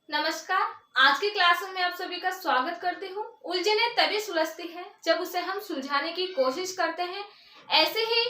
नमस्कार। आज की क्लास में आप सभी का स्वागत करती हूँ। उलझने तभी सुलझती है जब उसे हम सुलझाने की कोशिश करते हैं। ऐसे ही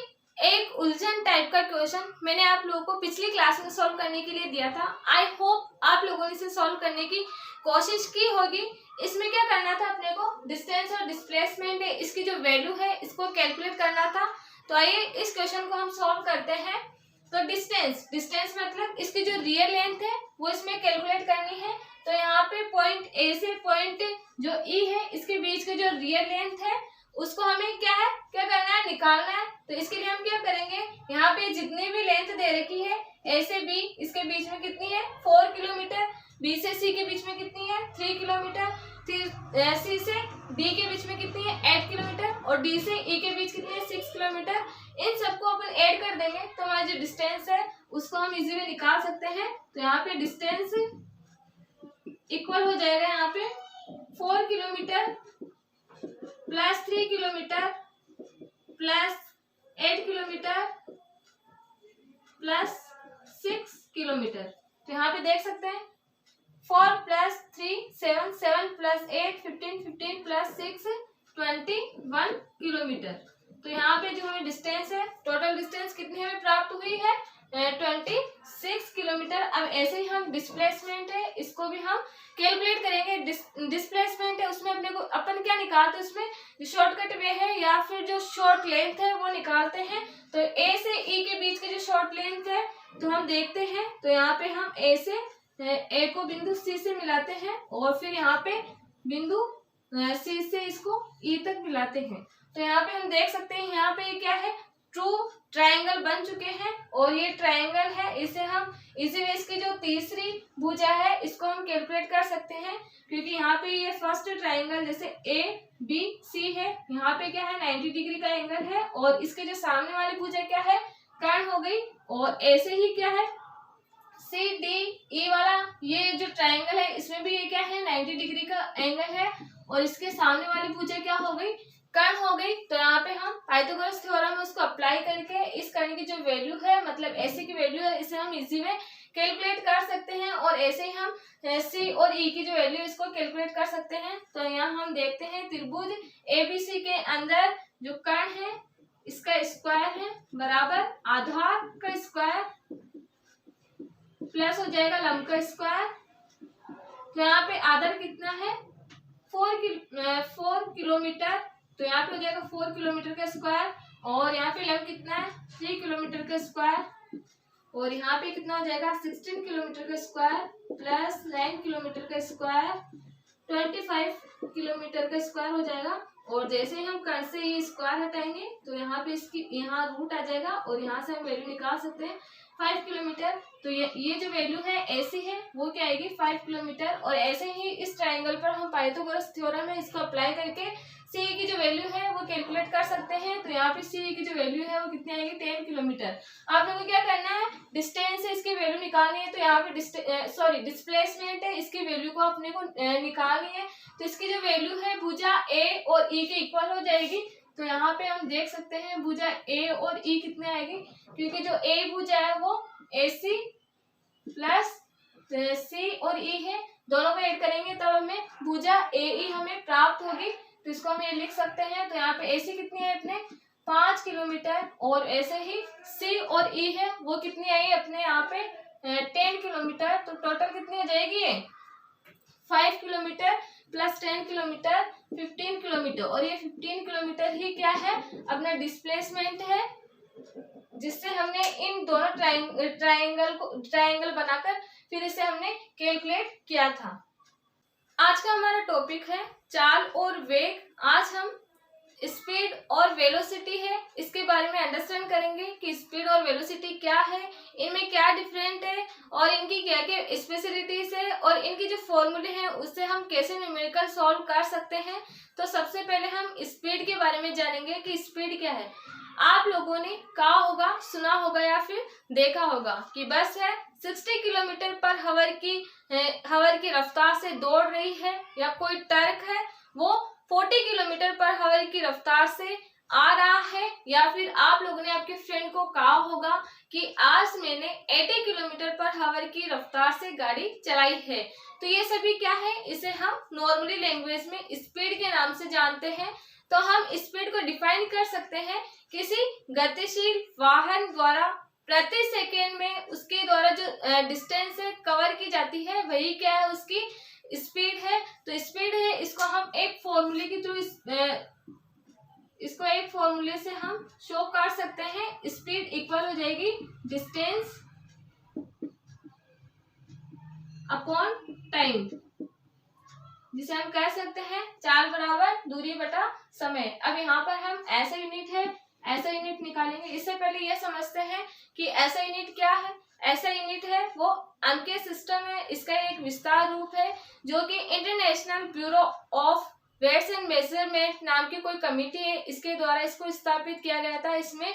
एक उलझन टाइप का क्वेश्चन मैंने आप लोगों को पिछली क्लास में सॉल्व करने के लिए दिया था। आई होप आप लोगों ने इसे सॉल्व करने की कोशिश की होगी। इसमें क्या करना था, अपने को डिस्टेंस और डिस्प्लेसमेंट है, इसकी जो वैल्यू है इसको कैलकुलेट करना था। तो आइए इस क्वेश्चन को हम सॉल्व करते हैं। तो डिस्टेंस मतलब इसकी जो रियल लेंथ है वो इसमें कैलकुलेट करनी है। तो यहाँ पे पॉइंट ए से पॉइंट जो ई है इसके बीच की जो रियल लेंथ है उसको हमें क्या करना है, निकालना है। तो इसके लिए हम क्या करेंगे, यहाँ पे जितनी भी लेंथ दे रखी है ए से बी, इसके बीच में कितनी है 4 किलोमीटर, बी से सी के बीच में कितनी है 3 किलोमीटर, फिर सी से डी के बीच में कितनी है 8 किलोमीटर और डी से ई के बीच कितनी है 6 किलोमीटर। इन सबको अपन ऐड कर देंगे तो हमारा जो डिस्टेंस है उसको हम इजीली निकाल सकते हैं। तो यहाँ पे डिस्टेंस इक्वल हो जाएगा यहाँ पे 4 kilometre plus 3 kilometre plus 8 kilometre plus 6 kilometre. तो यहाँ पे देख सकते हैं 4 प्लस 3 7, 7 प्लस 8 15, 15 प्लस 6 21 किलोमीटर। तो यहाँ पे जो हमें डिस्टेंस है, टोटल डिस्टेंस कितनी हमें प्राप्त हुई है 26 किलोमीटर। अब ऐसे ही हम डिस्प्लेसमेंट है इसको भी हम कैलकुलेट करेंगे। डिस्प्लेसमेंट है उसमें अपने को अपन क्या निकालते हैं, उसमें जो शॉर्टकट वे है या फिर जो शॉर्ट लेंथ है वो निकालते हैं। तो ए से ई के बीच की जो शॉर्ट लेंथ है तो हम देखते हैं। तो यहाँ पे हम ए को बिंदु सी से मिलाते हैं और फिर यहाँ पे बिंदु सी से इसको ई तक मिलाते हैं। तो यहाँ पे हम देख सकते हैं यहाँ पे क्या है, ट्रू ट्रायंगल बन चुके हैं और ये ट्रायंगल है, इसे हम इसी वे इसकी जो तीसरी भुजा है इसको हम कैलकुलेट कर सकते हैं। क्योंकि यहाँ पे ये फर्स्ट ट्रायंगल जैसे ए बी सी है, यहाँ पे क्या है 90 डिग्री का एंगल है और इसके जो सामने वाली भुजा क्या है कर्ण हो गई। और ऐसे ही क्या है सी डी ई वाला ये जो ट्रायंगल है इसमें भी ये क्या है 90 डिग्री का एंगल है और इसके सामने वाली भुजा क्या हो गई कर्ण हो गई। तो यहाँ पे हम पाइथागोरस थ्योरम उसको अप्लाई करके इस कर्ण की जो वैल्यू है मतलब ऐसे की वैल्यू है इसे हम इजी में कैलकुलेट कर सकते हैं और ऐसे ही हम सी और ई की जो वैल्यू इसको कैलकुलेट कर सकते हैं। तो यहाँ हम देखते हैं त्रिभुज एबीसी के अंदर जो कर्ण है इसका स्क्वायर है बराबर आधार का स्क्वायर प्लस हो जाएगा लंब का स्क्वायर। तो यहाँ पे आधार कितना है 4 किलोमीटर, तो यहाँ पे हो जाएगा 4 किलोमीटर का स्क्वायर और यहाँ पे लंब कितना है 3 किलोमीटर का स्क्वायर और यहाँ पे कितना हो जाएगा 16 किलोमीटर का स्क्वायर प्लस 9 किलोमीटर का स्क्वायर 25 किलोमीटर का स्क्वायर हो जाएगा। और जैसे ही हम कर्ण से ये स्क्वायर हटाएंगे तो यहाँ पे इसकी यहाँ रूट आ जाएगा और यहाँ से हम वैल्यू निकाल सकते हैं 5 किलोमीटर। तो ये जो वैल्यू है ऐसी है वो क्या आएगी 5 किलोमीटर। और ऐसे ही इस ट्राइंगल पर हम पाइथागोरस थ्योरम है इसको अप्लाई करके सी की जो वैल्यू है वो कैलकुलेट कर सकते हैं। तो यहाँ पे सी की जो वैल्यू है वो कितनी आएगी 10 किलोमीटर। आप लोगों को क्या करना है, डिस्टेंस है इसकी वैल्यू निकालनी है। तो यहाँ पे डिस्प्लेसमेंट है इसकी वैल्यू को अपने को निकालनी है। तो इसकी जो वैल्यू है भुजा ए और ई के इक्वल हो जाएगी। तो यहाँ पे हम देख सकते हैं भुजा ए और ई कितने आएगी, क्योंकि जो ए भुजा है वो ए सी प्लस सी और ई है, दोनों को ऐड करेंगे तब हमें भुजा ए ई हमें प्राप्त होगी। तो इसको हम ये लिख सकते हैं। तो यहाँ पे ए सी कितनी है अपने 5 किलोमीटर और ऐसे ही सी और ई है वो कितनी आई अपने यहाँ पे 10 किलोमीटर। तो टोटल कितनी हो जाएगी ये 5 किलोमीटर प्लस 10 किलोमीटर 15 किलोमीटर और ये 15 किलोमीटर ही क्या है अपना डिस्प्लेसमेंट है, जिससे हमने इन दोनों ट्रायंगल बनाकर फिर इसे हमने कैलकुलेट किया था। आज का हमारा टॉपिक है चाल और वेग। आज हम स्पीड और वेलोसिटी है इसके बारे में अंडरस्टैंड करेंगे कि स्पीड और वेलोसिटी क्या है, इनमें क्या डिफरेंट है और इनकी क्या क्या स्पेशलिटीज है और इनकी जो फॉर्मूले हैं उससे हम कैसे न्यूमेरिकल सॉल्व कर सकते हैं। तो सबसे पहले हम स्पीड के बारे में जानेंगे कि स्पीड क्या है। आप लोगों ने कहा होगा, सुना होगा या फिर देखा होगा कि बस है 60 किलोमीटर पर हवर की रफ्तार से दौड़ रही है, या कोई ट्रक है वो 40 किलोमीटर पर हवर की रफ्तार से आ रहा है, या फिर आप लोगों ने आपके फ्रेंड को कहा होगा कि आज मैंने 80 किलोमीटर पर आवर की रफ्तार से गाड़ी चलाई है। तो ये सभी क्या है, इसे हम नॉर्मली लैंग्वेज में स्पीड के नाम से जानते हैं। तो हम स्पीड को डिफाइन कर सकते हैं किसी गतिशील वाहन द्वारा प्रति सेकेंड में उसके द्वारा जो डिस्टेंस है कवर की जाती है, वही क्या है, उसकी स्पीड है। तो स्पीड है, इसको हम एक फॉर्मूले के थ्रू इसको एक फॉर्मूले से हम शो कर सकते हैं। स्पीड इक्वल हो जाएगी डिस्टेंस अपॉन टाइम, जिसे हम कह सकते हैं चाल बराबर दूरी बटा समय। अब यहाँ पर हम ऐसा यूनिट है, ऐसा यूनिट निकालेंगे। इससे पहले यह समझते हैं कि ऐसा यूनिट क्या है। ऐसा यूनिट है वो अंकीय सिस्टम है, इसका एक विस्तार रूप है जो कि International Bureau of Weights and Measurement नाम की कोई कमेटी है, इसके द्वारा इसको स्थापित किया गया था। इसमें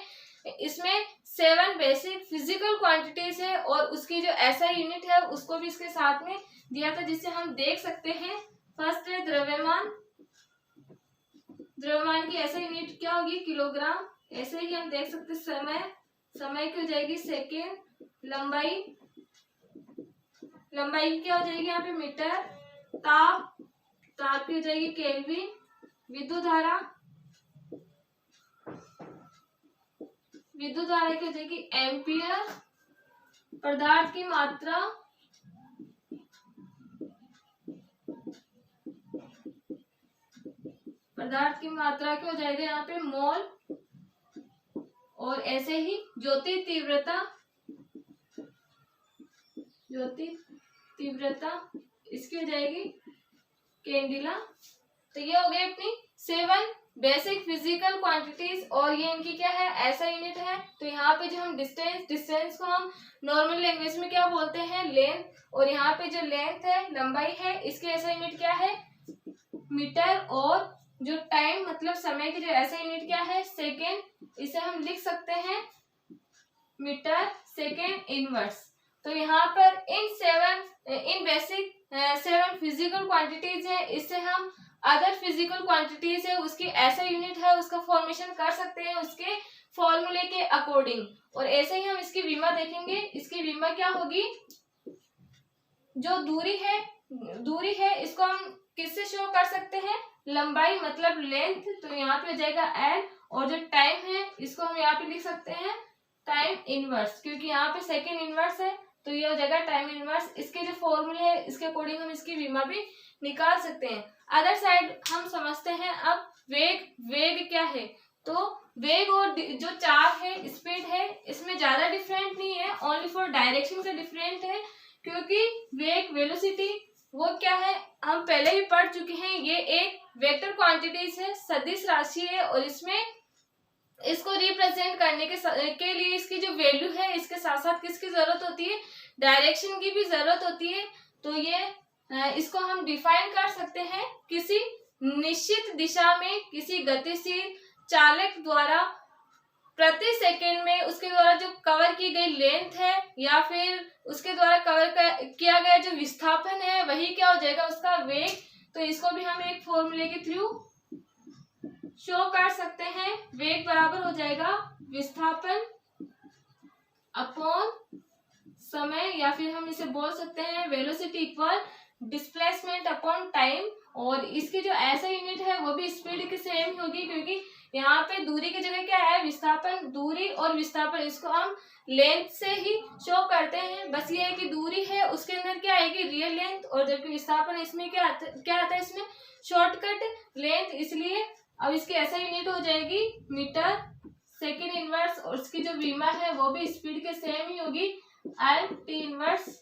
7 बेसिक फिजिकल क्वांटिटीज है और उसकी जो ऐसा यूनिट है उसको भी इसके साथ में दिया था, जिससे हम देख सकते हैं। फर्स्ट है द्रव्यमान। द्रव्यमान की ऐसा यूनिट क्या होगी, किलोग्राम। ऐसे ही हम देख सकते हैं समय की हो जाएगी सेकेंड। लंबाई क्या हो जाएगी यहाँ पे मीटर। ताप की हो जाएगी केल्विन। विद्युत धारा की हो जाएगी एम्पियर। पदार्थ की मात्रा की हो जाएगा यहाँ पे मोल। और ऐसे ही ज्योति तीव्रता इसकी हो जाएगी कैंडिला। तो ये हो गई अपनी 7 बेसिक फिजिकल क्वांटिटीज, और ये इनकी क्या है, ऐसा यूनिट है। तो यहाँ पे जो हम डिस्टेंस को हम नॉर्मल लैंग्वेज में क्या बोलते हैं, लेंथ। और यहाँ पे जो लेंथ है, लंबाई है, इसके ऐसा यूनिट क्या है, मीटर। और जो टाइम मतलब समय की जो ऐसा यूनिट क्या है, सेकेंड। इसे हम लिख सकते हैं मीटर सेकेंड इनवर्स। तो यहाँ पर इन बेसिक 7 फिजिकल क्वांटिटीज है, इससे हम अदर फिजिकल क्वांटिटीज है उसकी ऐसा यूनिट है उसका फॉर्मेशन कर सकते हैं उसके फॉर्मूले के अकॉर्डिंग। और ऐसे ही हम इसकी विमा देखेंगे। इसकी विमा क्या होगी, जो दूरी है इसको हम किससे शो कर सकते हैं, लंबाई मतलब लेंथ। तो यहाँ पे हो जाएगा एल। और जो टाइम है इसको हम यहाँ पे लिख सकते हैं टाइम इनवर्स, क्योंकि यहाँ पे सेकेंड इनवर्स है तो ये हो जाएगा टाइम इनवर्स। इसके जो फॉर्मूले है इसके अकॉर्डिंग हम इसकी विमा भी निकाल सकते हैं। अदर साइड हम समझते हैं अब वेग क्या है। तो वेग और जो चाल है, स्पीड है, इसमें ज्यादा डिफरेंट नहीं है, ओनली फॉर डायरेक्शन का डिफरेंट है। क्योंकि वेग वेलोसिटी वो क्या है, हम पहले ही पढ़ चुके हैं, ये एक वेक्टर क्वांटिटीज है, सदिश राशि है। और इसमें इसको रिप्रेजेंट करने के लिए इसकी जो वैल्यू है, इसके साथ साथ किसकी जरूरत होती है, डायरेक्शन की भी जरूरत होती है। तो ये इसको हम डिफाइन कर सकते हैं किसी निश्चित दिशा में किसी गतिशील चालक द्वारा प्रति सेकेंड में उसके द्वारा जो कवर की गई लेंथ है या फिर उसके द्वारा किया गया जो विस्थापन है, वही क्या हो जाएगा, उसका वेग। तो इसको भी हम एक फॉर्मूले के थ्रू शो कर सकते हैं। वेग बराबर हो जाएगा विस्थापन अपॉन समय, या फिर हम इसे बोल सकते हैं velocity equal displacement upon time. और इसकी जो ऐसा यूनिट है वो भी स्पीड की सेम होगी, क्योंकि यहाँ पे दूरी की जगह क्या है, विस्थापन। दूरी और विस्थापन इसको हम लेंथ से ही शो करते हैं। बस ये है कि दूरी है उसके अंदर क्या आएगी, रियल लेंथ, और जबकि विस्थापन इसमें क्या आता है, इसमें शॉर्टकट लेंथ। इसलिए अब इसकी ऐसा यूनिट हो जाएगी मीटर सेकेंड इनवर्स, और उसकी जो विमा है वो भी स्पीड के सेम ही होगी, एल टी इनवर्स।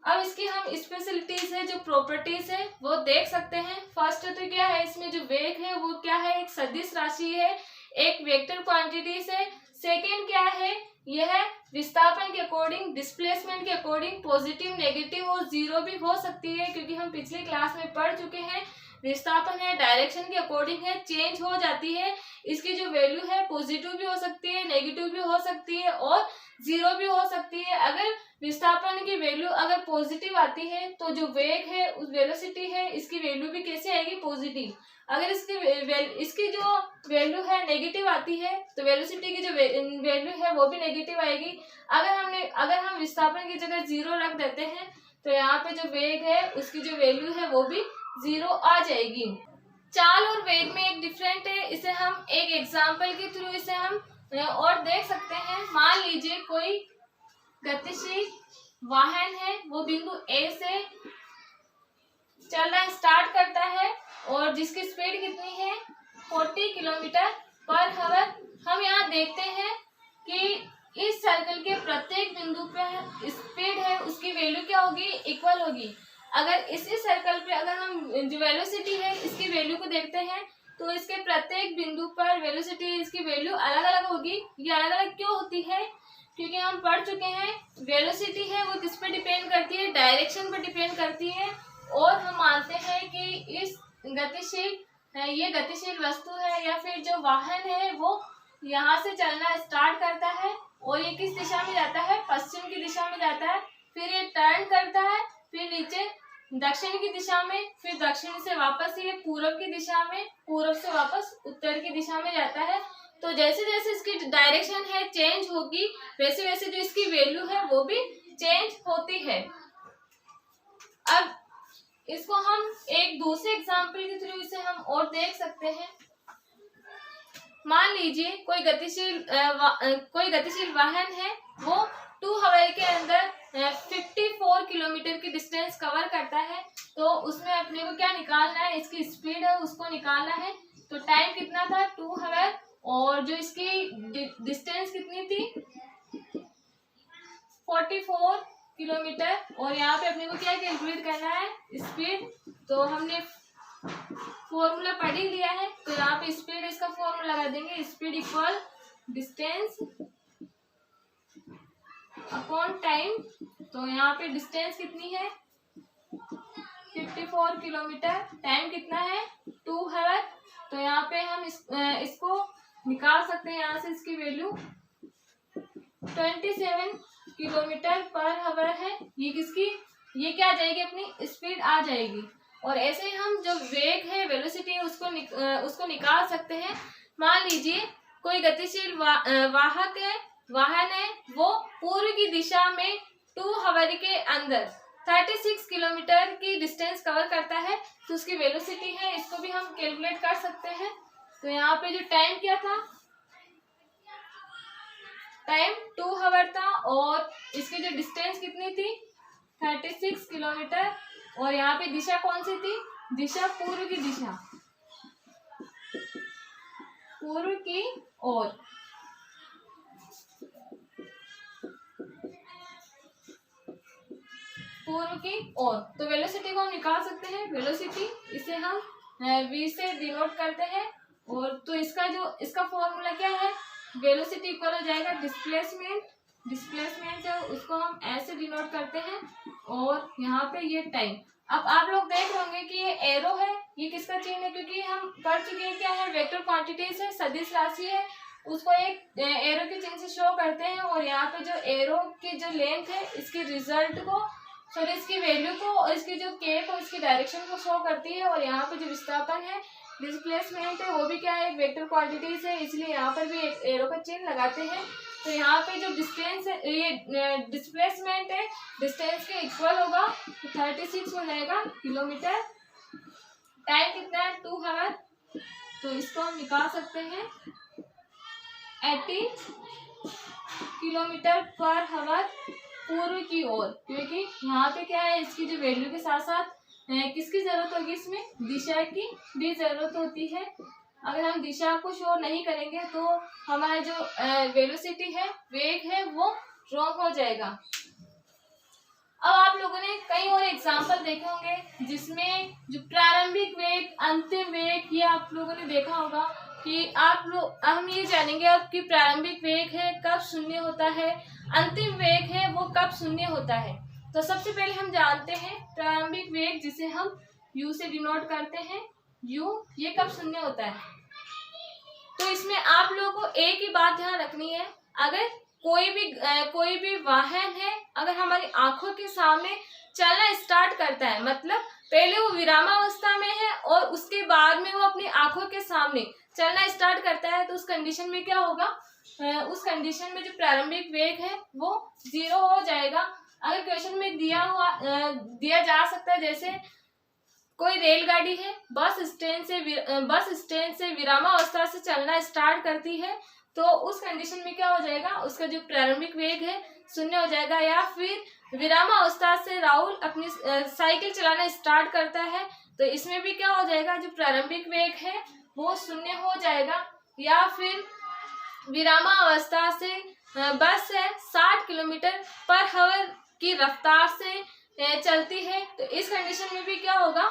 अब इसकी हम स्पेशलिटीज है, जो प्रॉपर्टीज है वो देख सकते हैं। फर्स्ट तो क्या है, इसमें जो वेग है वो क्या है, एक सदिश राशि है, एक वेक्टर क्वांटिटीज है। सेकेंड क्या है, यह विस्थापन के अकॉर्डिंग, डिस्प्लेसमेंट के अकॉर्डिंग पॉजिटिव, नेगेटिव और जीरो भी हो सकती है, क्योंकि हम पिछले क्लास में पढ़ चुके हैं। विस्थापन है डायरेक्शन के अकॉर्डिंग है, चेंज हो जाती है। इसकी जो वैल्यू है पॉजिटिव भी हो सकती है, नेगेटिव भी हो सकती है और जीरो भी हो सकती है। अगर विस्थापन की वैल्यू अगर पॉजिटिव आती है तो जो वेग है उस वेलोसिटी है इसकी वैल्यू भी कैसे आएगी, पॉजिटिव। अगर इसकी जो वैल्यू है नेगेटिव आती है तो वेलोसिटी की जो वैल्यू है वो भी नेगेटिव आएगी। अगर हम विस्थापन की जगह 0 रख देते हैं तो यहाँ पे जो वेग है उसकी जो वैल्यू है वो भी 0 आ जाएगी। चाल और वेग में एक डिफरेंट है, इसे हम एक एग्जाम्पल के थ्रू इसे हम और देख सकते हैं। मान लीजिए कोई गतिशील वाहन है, वो बिंदु ए से चलना स्टार्ट करता है और जिसकी स्पीड कितनी है 40 किलोमीटर पर आवर। हम यहाँ देखते हैं कि इस सर्कल के प्रत्येक बिंदु पे स्पीड है उसकी वैल्यू क्या होगी, इक्वल होगी। अगर इसी सर्कल पे अगर हम जो वेलोसिटी है इसकी वैल्यू को देखते हैं तो इसके प्रत्येक बिंदु पर वेलोसिटी इसकी वैल्यू अलग अलग होगी। ये अलग अलग क्यों होती है, क्योंकि हम पढ़ चुके हैं वेलोसिटी है वो किस पे डिपेंड करती है, डायरेक्शन पर डिपेंड करती है। और हम मानते हैं कि इस ये गतिशील वस्तु है या फिर जो वाहन है वो यहाँ से चलना स्टार्ट करता है और ये किस दिशा में जाता है, पश्चिम की दिशा में जाता है। फिर ये टर्न करता है, फिर नीचे दक्षिण की दिशा में, फिर दक्षिण से वापस ये पूर्व की दिशा में, पूर्व से वापस उत्तर की दिशा में जाता है। तो जैसे जैसे इसकी डायरेक्शन है चेंज होगी वैसे वैसे जो इसकी वैल्यू है वो भी चेंज होती है। अब इसको हम एक दूसरे एग्जाम्पल के थ्रू इसे हम और देख सकते हैं। मान लीजिए कोई गतिशील वाहन है, वो 2 आवर के अंदर 54 किलोमीटर की डिस्टेंस कवर करता है। तो उसमें अपने को क्या निकालना है, इसकी स्पीड है उसको निकालना है। तो टाइम कितना था 2 आवर और जो इसकी डिस्टेंस कितनी थी 44 किलोमीटर। और यहाँ पे अपने को क्या कैलकुलेट करना है, स्पीड। तो हमने फॉर्मूला पढ़ ही लिया है, तो यहाँ पे स्पीड इसका फॉर्मूला लगा देंगे, speed equal distance upon time. तो यहाँ पे डिस्टेंस कितनी है 54 किलोमीटर, टाइम कितना है 2 आवर। तो यहाँ पे हम इसको निकाल सकते हैं, यहाँ से इसकी वैल्यू 27 किलोमीटर पर आवर है। ये क्या आ जाएगी, अपनी स्पीड आ जाएगी। और ऐसे ही हम जो वेग है वेलोसिटी है उसको निकाल सकते हैं। मान लीजिए कोई गतिशील वाहन है, वो पूर्व की दिशा में 2 आवर के अंदर 36 किलोमीटर की डिस्टेंस कवर करता है। तो उसकी वेलोसिटी है इसको भी हम कैलकुलेट कर सकते हैं। तो यहाँ पे जो टाइम क्या था, टाइम 2 आवर था और इसकी जो डिस्टेंस कितनी थी 36 किलोमीटर। और यहाँ पे दिशा कौन सी थी, दिशा पूर्व की दिशा, पूर्व की ओर। पूर्व की ओर। तो वेलोसिटी को हम निकाल सकते हैं, वेलोसिटी इसे हम v से डिनोट करते हैं। और तो इसका फॉर्मूला क्या है, वेलोसिटी इक्वल हो जाएगा डिस्प्लेसमेंट है उसको हम ऐसे डिनोट करते हैं। और यहाँ पे ये टाइम। अब आप लोग देख रहे होंगे कि ये एरो है, ये किसका चिन्ह है, क्योंकि हम पढ़ चुके हैं क्या है, वेक्टर क्वांटिटीज है, सदिश राशि है, उसको एक एरो के चिन्ह से शो करते हैं। और यहाँ पे जो एरो की जो लेंथ है इसकी रिजल्ट को, सॉरी इसकी वैल्यू को, और इसकी जो केप और इसकी डायरेक्शन को शो करती है। और यहाँ पे जो विस्थापन है डिस्प्लेसमेंट है वो भी क्या है, वेक्टर क्वांटिटीज है, इसलिए यहाँ पर भी एक एरो का चिन्ह लगाते हैं। तो यहाँ पे जो डिस्टेंस है, ये डिस्प्लेसमेंट है, डिस्टेंस के इक्वल होगा, तो 36 हो जाएगा किलोमीटर। टाइम कितना है 2 आवर। तो इसको हम निकाल सकते हैं 18 किलोमीटर पर आवर पूर्व की ओर। क्योंकि यहाँ पे क्या है, इसकी जो वैल्यू के साथ साथ किसकी जरूरत होगी, इसमें दिशा की भी जरूरत होती है। अगर हम दिशा को शो नहीं करेंगे तो हमारा जो वेलोसिटी है, वेग है, वो रॉन्ग हो जाएगा। अब आप लोगों ने कई और एग्जाम्पल देखे होंगे जिसमें जो प्रारंभिक वेग, अंतिम वेग, ये आप लोगों ने देखा होगा कि हम ये जानेंगे अब कि प्रारंभिक वेग है कब शून्य होता है, अंतिम वेग है वो कब शून्य होता है। तो सबसे पहले हम जानते हैं प्रारंभिक वेग, जिसे हम u से डिनोट करते हैं, u, ये कब शून्य होता है। तो इसमें आप लोगों को एक ही बात ध्यान रखनी है, अगर कोई भी वाहन है अगर हमारी आंखों के सामने चलना स्टार्ट करता है, मतलब पहले वो विरामावस्था में है और उसके बाद में वो अपनी आंखों के सामने चलना स्टार्ट करता है, तो उस कंडीशन में क्या होगा, उस कंडीशन में जो प्रारंभिक वेग है वो 0 हो जाएगा। अगर क्वेश्चन में दिया जा सकता है, जैसे कोई रेलगाड़ी है, बस स्टैंड से विरामावस्था से चलना स्टार्ट करती है, तो उस कंडीशन में क्या हो जाएगा, उसका जो प्रारंभिक वेग है 0 हो जाएगा। या फिर विरामावस्था से राहुल अपनी साइकिल चलाना स्टार्ट करता है, तो इसमें भी क्या हो जाएगा, जो प्रारंभिक वेग है वो 0 हो जाएगा। या फिर विरामावस्था से बस है 60 किलोमीटर पर आवर की रफ्तार से चलती है, तो इस कंडीशन में भी क्या होगा,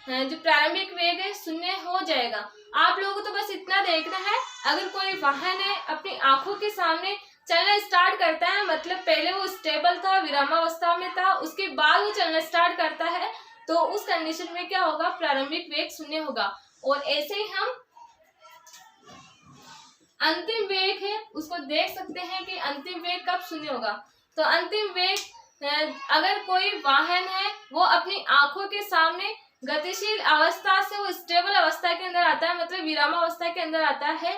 जो प्रारंभिक वेग है 0 हो जाएगा। आप लोगों को तो बस इतना देखना है, अगर कोई वाहन है अपनी आंखों के सामने चलना स्टार्ट करता है, मतलब पहले वो स्टेबल था, विरामावस्था में था, उसके बाद वो चलना स्टार्ट करता है, तो उस कंडीशन में क्या होगा, प्रारंभिक वेग 0 होगा। और ऐसे ही हम अंतिम वेग है उसको देख सकते हैं कि अंतिम वेग कब 0 होगा। तो अंतिम वेग, अगर कोई वाहन है वो अपनी आंखों के सामने गतिशील अवस्था से वो स्टेबल अवस्था के अंदर आता है, मतलब विरामावस्था के अंदर आता है,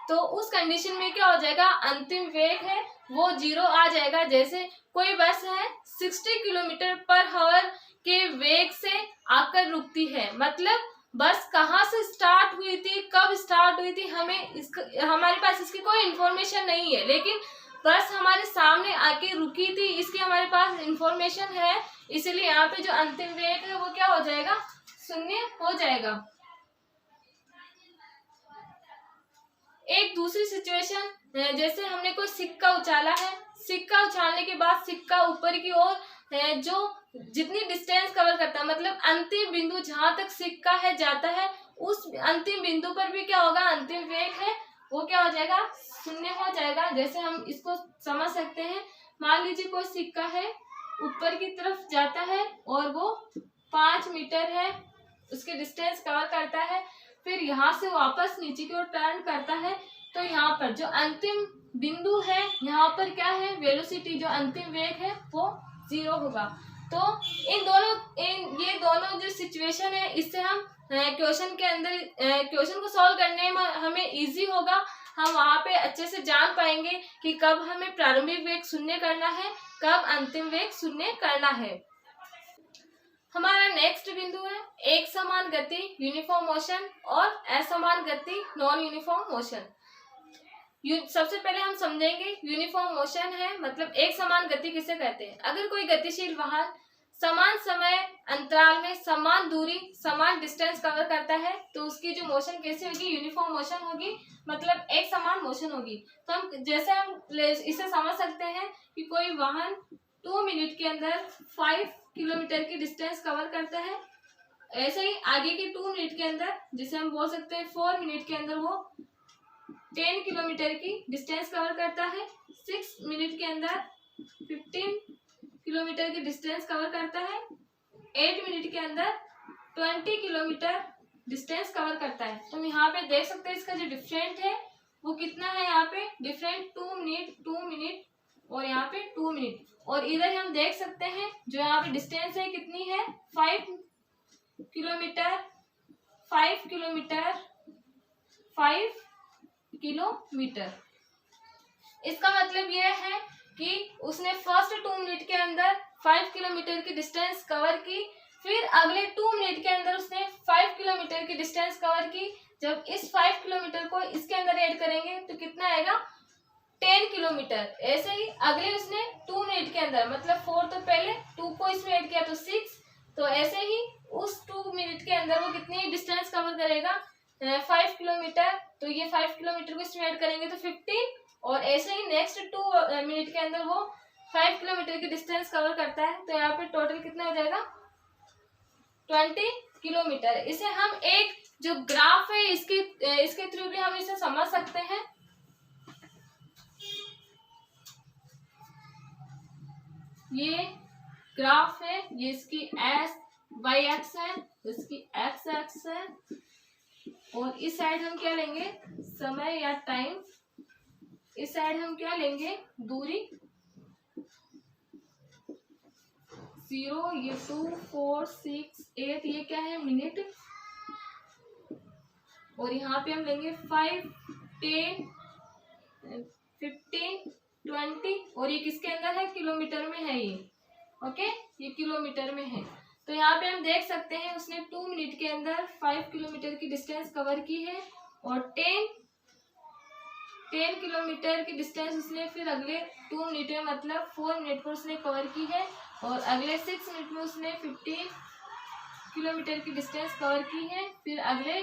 तो उस कंडीशन में क्या हो जाएगा, अंतिम वेग है वो 0 आ जाएगा। जैसे कोई बस है 60 किलोमीटर पर आवर के वेग से आकर रुकती है, मतलब बस कहाँ से स्टार्ट हुई थी, कब स्टार्ट हुई थी, हमारे पास इसकी कोई इंफॉर्मेशन नहीं है, लेकिन बस हमारे सामने आके रुकी थी, इसकी हमारे पास इंफॉर्मेशन है, इसीलिए यहाँ पे जो अंतिम वेग है वो क्या हो जाएगा, 0 हो जाएगा। एक दूसरी सिचुएशन, जैसे हमने कोई सिक्का उछाला है, सिक्का उछालने के बाद सिक्का ऊपर की ओर जो जितनी डिस्टेंस कवर करता है, मतलब अंतिम बिंदु जहां तक सिक्का है जाता है, उस अंतिम बिंदु पर भी क्या होगा, अंतिम वेग है वो क्या हो जाएगा, 0 हो जाएगा। जैसे हम इसको समझ सकते हैं, मान लीजिए कोई सिक्का है ऊपर की तरफ जाता है और वो 5 मीटर है उसके डिस्टेंस कवर करता है, फिर यहाँ से वापस नीचे की ओर टर्न करता है, तो यहाँ पर जो अंतिम बिंदु है यहाँ पर क्या है, वेलोसिटी जो अंतिम वेग है वो 0 होगा। तो ये दोनों जो सिचुएशन है, इससे हम क्वेश्चन के अंदर क्वेश्चन को सॉल्व करने में हमें इजी होगा, हम वहाँ पे अच्छे से जान पाएंगे कि कब हमें प्रारंभिक वेग 0 करना है, कब अंतिम वेग 0 करना है। हमारा नेक्स्ट बिंदु है एक समान गति यूनिफॉर्म मोशन और असमान गति नॉन यूनिफॉर्म मोशन। सबसे पहले हम समझेंगे यूनिफॉर्म मोशन है मतलब एक समान गति किसे कहते हैं। अगर कोई गतिशील वाहन समान समय अंतराल में समान दूरी समान डिस्टेंस कवर करता है तो उसकी जो मोशन कैसी होगी, यूनिफॉर्म मोशन होगी, मतलब एक समान मोशन होगी। तो हम इसे समझ सकते हैं कि कोई वाहन 2 मिनट के अंदर 5 किलोमीटर की डिस्टेंस कवर करता है, ऐसे ही आगे के 2 मिनट के अंदर, जिसे हम बोल सकते हैं 4 मिनट के अंदर वो 10 किलोमीटर की डिस्टेंस कवर करता है, 6 मिनट के अंदर 15 किलोमीटर की डिस्टेंस कवर करता है, 8 मिनट के अंदर 20 किलोमीटर डिस्टेंस कवर करता है। तो हम यहाँ पे देख सकते हैं इसका जो डिफरेंट है वो कितना है, यहाँ पे डिफरेंट 2 मिनट और यहाँ पे 2 मिनट, और इधर हम देख सकते हैं जो यहाँ पे डिस्टेंस है कितनी है, 5 किलोमीटर 5 किलोमीटर 5 किलोमीटर। इसका मतलब यह है कि उसने फर्स्ट 2 मिनट के अंदर 5 किलोमीटर की डिस्टेंस कवर की, फिर अगले 2 मिनट के अंदर उसने 5 किलोमीटर की डिस्टेंस कवर की। जब इस 5 किलोमीटर को इसके अंदर ऐड करेंगे तो कितना आएगा, 10 किलोमीटर। ऐसे ही अगले उसने 2 मिनट के अंदर, मतलब 4 तो पहले 2 को इसमें ऐड किया तो 6, तो ऐसे ही उस 2 मिनट के अंदर वो कितनी डिस्टेंस कवर करेगा, 5 किलोमीटर। तो ये 5 किलोमीटर को इसमें ऐड करेंगे तो 15, और ऐसे ही नेक्स्ट 2 मिनट के अंदर वो 5 किलोमीटर की डिस्टेंस कवर करता है, तो यहाँ पे टोटल कितना हो जाएगा, 20 किलोमीटर। इसे हम एक जो ग्राफ है इसके थ्रू भी हम इसे समझ सकते हैं। ये ग्राफ है, ये इसकी वाई एक्स है, इसकी एक्स एक्स है, और इस साइड हम क्या लेंगे, समय या टाइम इस साइड हम क्या लेंगे, दूरी 0, ये 2, 4, 6, 8, ये क्या है, मिनट। और यहाँ पे हम लेंगे 5, 10, 15, 20, और ये किसके अंदर है, किलोमीटर में है ये। ओके, ये किलोमीटर में है। तो यहाँ पे हम देख सकते हैं उसने 2 मिनट के अंदर 5 किलोमीटर की डिस्टेंस कवर की है, और 10 किलोमीटर की डिस्टेंस उसने फिर अगले 2 मिनट में मतलब 4 मिनट पर उसने कवर की है, और अगले 6 मिनट में उसने 15 किलोमीटर की डिस्टेंस कवर की है। फिर अगले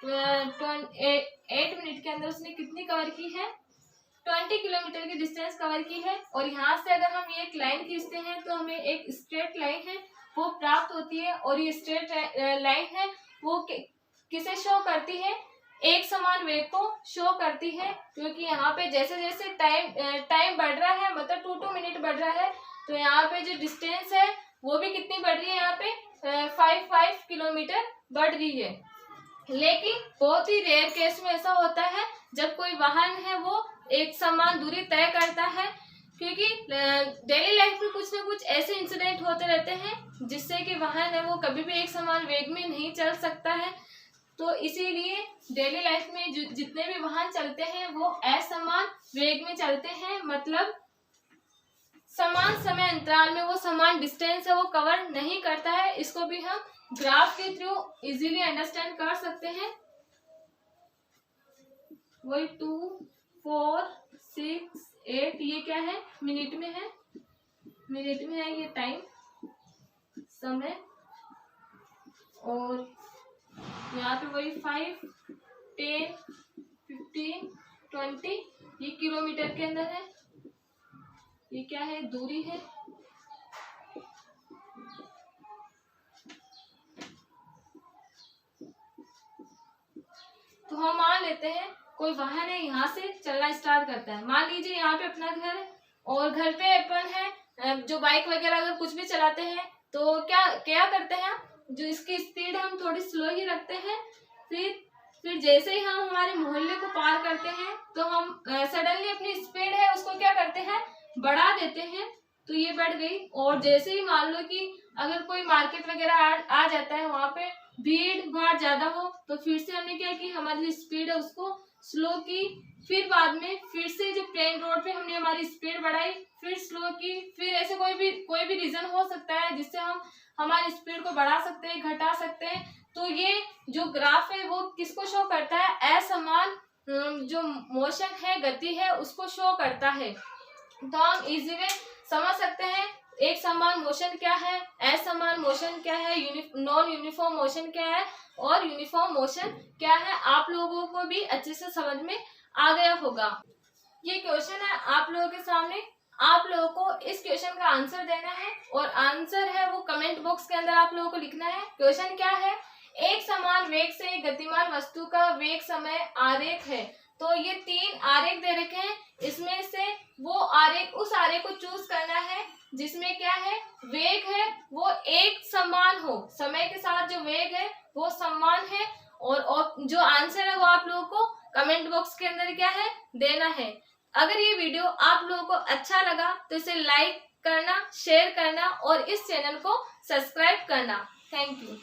8 मिनट के अंदर उसने कितनी कवर की है, 20 किलोमीटर की डिस्टेंस कवर की है। और यहाँ से अगर हम ये एक लाइन खींचते हैं तो हमें एक स्ट्रेट लाइन है वो प्राप्त होती है, और ये स्ट्रेट लाइन है वो किसे शो करती है, एक समान वेग को शो करती है। क्योंकि यहाँ पे जैसे जैसे टाइम बढ़ रहा है, मतलब 2 मिनट बढ़ रहा है, तो यहाँ पे जो डिस्टेंस है वो भी कितनी बढ़ रही है, यहाँ पे 5 किलोमीटर बढ़ रही है। लेकिन बहुत ही रेयर केस में ऐसा होता है जब कोई वाहन है वो एक समान दूरी तय करता है, क्योंकि डेली लाइफ में कुछ ना कुछ ऐसे इंसिडेंट होते रहते हैं जिससे कि वाहन है वो कभी भी एक समान वेग में नहीं चल सकता है। तो इसीलिए डेली लाइफ में जितने भी वाहन चलते हैं वो असमान वेग में चलते हैं, मतलब समान समय अंतराल में वो समान डिस्टेंस है वो कवर नहीं करता है। इसको भी हम ग्राफ के थ्रू इजीली अंडरस्टैंड कर सकते हैं। वही 2, 4, 6, 8, ये क्या है, मिनट में है, मिनट में है ये टाइम, समय। और यहाँ पे वही 5, 10, 15, 20, ये किलोमीटर के अंदर है, ये क्या है, दूरी है। तो हम मान लेते हैं कोई वाहन है यहाँ से चलना स्टार्ट करता है। मान लीजिए यहाँ पे अपना घर है, और घर पे अपन है जो बाइक वगैरह अगर कुछ भी चलाते हैं तो क्या क्या करते हैं, जो इसकी स्पीड हम थोड़ी स्लो ही रखते हैं। फिर जैसे ही हम हमारे मोहल्ले को पार करते हैं तो हम सडनली अपनी स्पीड है उसको क्या करते हैं, बढ़ा देते हैं। तो ये बढ़ गई। और जैसे ही मान लो कि अगर कोई मार्केट वगैरह आ जाता है, वहां पे भीड़ भाड़ ज्यादा हो, तो फिर से हमने क्या की, हमारी स्पीड है उसको स्लो की। फिर बाद में फिर से जो प्लेन रोड पे हमने हमारी स्पीड बढ़ाई, फिर स्लो की। फिर ऐसे कोई भी रीजन हो सकता है जिससे हम हमारी स्पीड को बढ़ा सकते हैं, घटा सकते हैं। तो ये जो ग्राफ है वो किसको शो करता है, असमान जो मोशन है, गति है, उसको शो करता है। तो हम इजीली समझ सकते हैं एक समान मोशन क्या है, असमान मोशन क्या है, नॉन यूनिफॉर्म मोशन क्या है, और यूनिफॉर्म मोशन क्या है। आप लोगों को भी अच्छे से समझ में आ गया होगा। ये क्वेश्चन है आप लोगों के सामने, आप लोगों को इस क्वेश्चन का आंसर देना है, और आंसर है वो कमेंट बॉक्स के अंदर आप लोगों को लिखना है। क्वेश्चन क्या है, एक समान वेग से गतिमान वस्तु का वेग समय आरेख है। तो ये 3 आरेख दे रखे हैं, इसमें से वो आरेख, उस आरेख को चूज करना है जिसमें क्या है, वेग है वो एक समान हो, समय के साथ जो वेग है वो समान है। और जो आंसर है वो आप लोगों को कमेंट बॉक्स के अंदर क्या है, देना है। अगर ये वीडियो आप लोगों को अच्छा लगा तो इसे लाइक करना, शेयर करना और इस चैनल को सब्सक्राइब करना। Thank you.